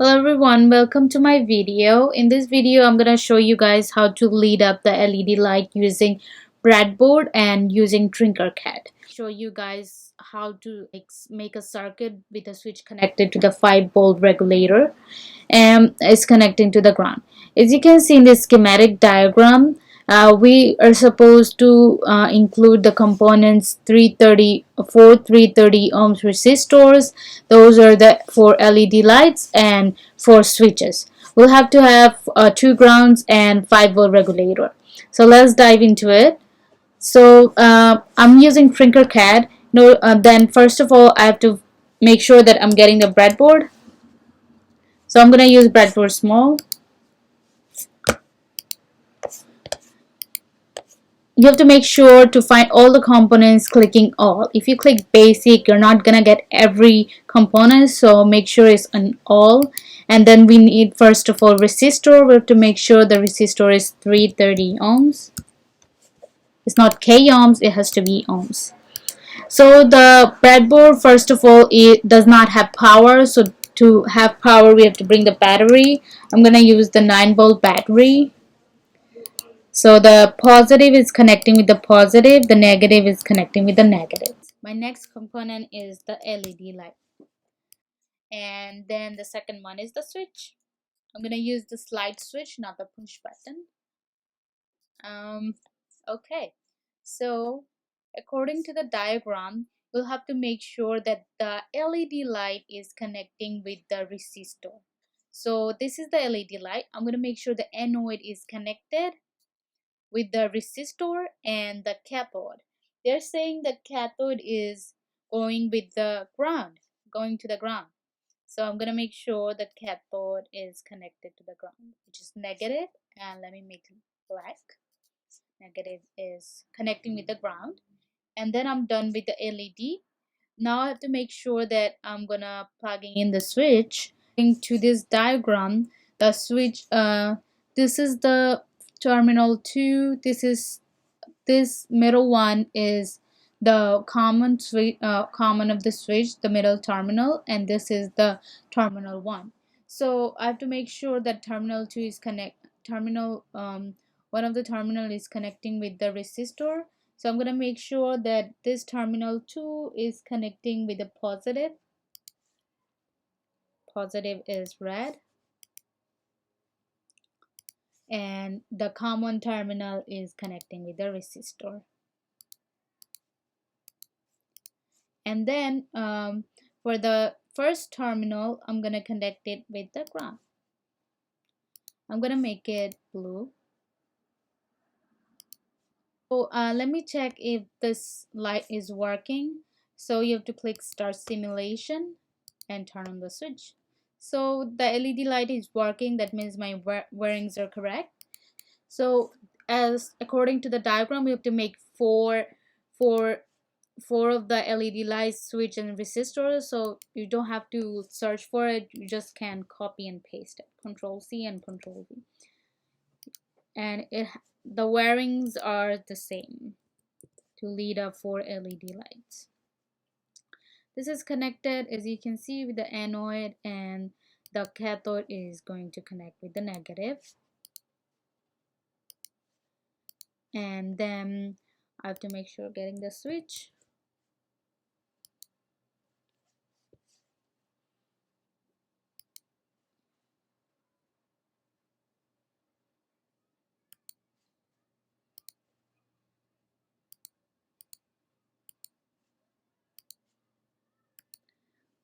Hello everyone, welcome to my video. In this video, I'm going to show you guys how to lead up the LED light using breadboard and using Tinkercad. Show you guys how to make a circuit with a switch connected to the 5-volt regulator and it's connecting to the ground. As you can see in this schematic diagram, we are supposed to include the components 330 ohms resistors. Those are the 4 LED lights and 4 switches. We'll have to have 2 grounds and 5-volt regulator. So let's dive into it. So I'm using Tinkercad. Then first of all, I have to make sure that I'm getting the breadboard. So I'm going to use breadboard small. You have to make sure to find all the components clicking all. If you click basic, you're not gonna get every component, so make sure it's on all. And then we need first of all resistor. We have to make sure the resistor is 330 ohms. It's not k ohms, it has to be ohms. So the breadboard, first of all, it does not have power, so to have power we have to bring the battery. I'm gonna use the 9-volt battery. So the positive is connecting with the positive, the negative is connecting with the negative. My next component is the LED light. And then the second one is the switch. I'm going to use the slide switch, not the push button. Okay, so according to the diagram, we'll have to make sure that the LED light is connecting with the resistor. So this is the LED light. I'm going to make sure the anode is connected with the resistor and the cathode. They're saying the cathode is going with the ground, going to the ground. So I'm gonna make sure the cathode is connected to the ground, which is negative, and let me make it black. Negative is connecting with the ground, and then I'm done with the LED. Now I have to make sure that I'm gonna plugging in the switch. To this diagram, the switch, this is the terminal 2, this middle one is the common switch, common of the switch, the middle terminal, and this is the terminal 1. So I have to make sure that terminal 2 is one of the terminal is connecting with the resistor. So I'm going to make sure that this terminal 2 is connecting with the positive. Positive is red, and the common terminal is connecting with the resistor. And then for the first terminal, I'm gonna connect it with the ground. I'm gonna make it blue. So let me check if this light is working. So you have to click start simulation and turn on the switch. So the LED light is working. That means my wirings are correct. So as according to the diagram, we have to make four of the LED lights, switch, and resistors. So you don't have to search for it, you just can copy and paste it. Control C and Control V, and the wirings are the same to lead up 4 LED lights. This is connected, as you can see, with the anode, and the cathode is going to connect with the negative. And then I have to make sure getting the switch.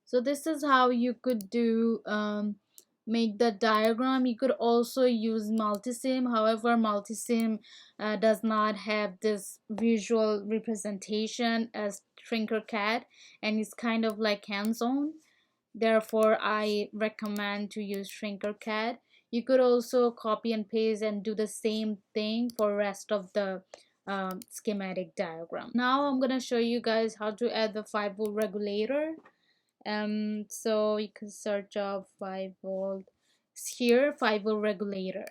So this is how you could do make the diagram. You could also use multisim. However, multisim does not have this visual representation as Tinkercad, and it's kind of like hands-on. Therefore, I recommend to use Tinkercad. You could also copy and paste and do the same thing for rest of the schematic diagram. Now I'm gonna show you guys how to add the 5-volt regulator. So you can search up 5-volt. Here, 5-volt regulator.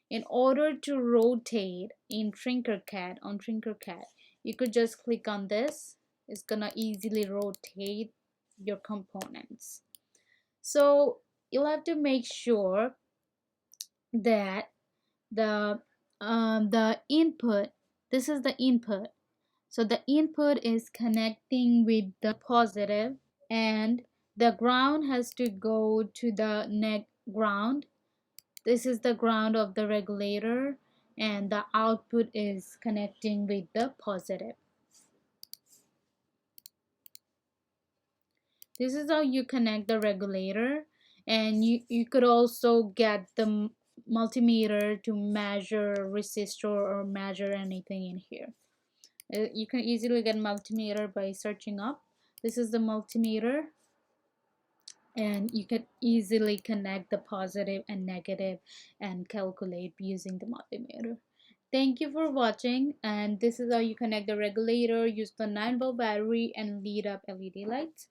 In order to rotate in Tinkercad, on Tinkercad, you could just click on this. It's gonna easily rotate your components. So you'll have to make sure that the input, this is the input, so the input is connecting with the positive, and the ground has to go to the net ground. This is the ground of the regulator, and the output is connecting with the positive. This is how you connect the regulator, and you could also get the multimeter to measure resistor or measure anything in here. You can easily get multimeter by searching up. This is the multimeter, and you can easily connect the positive and negative and calculate using the multimeter. Thank you for watching, and this is how you connect the regulator, use the 9-volt battery, and lead up LED lights.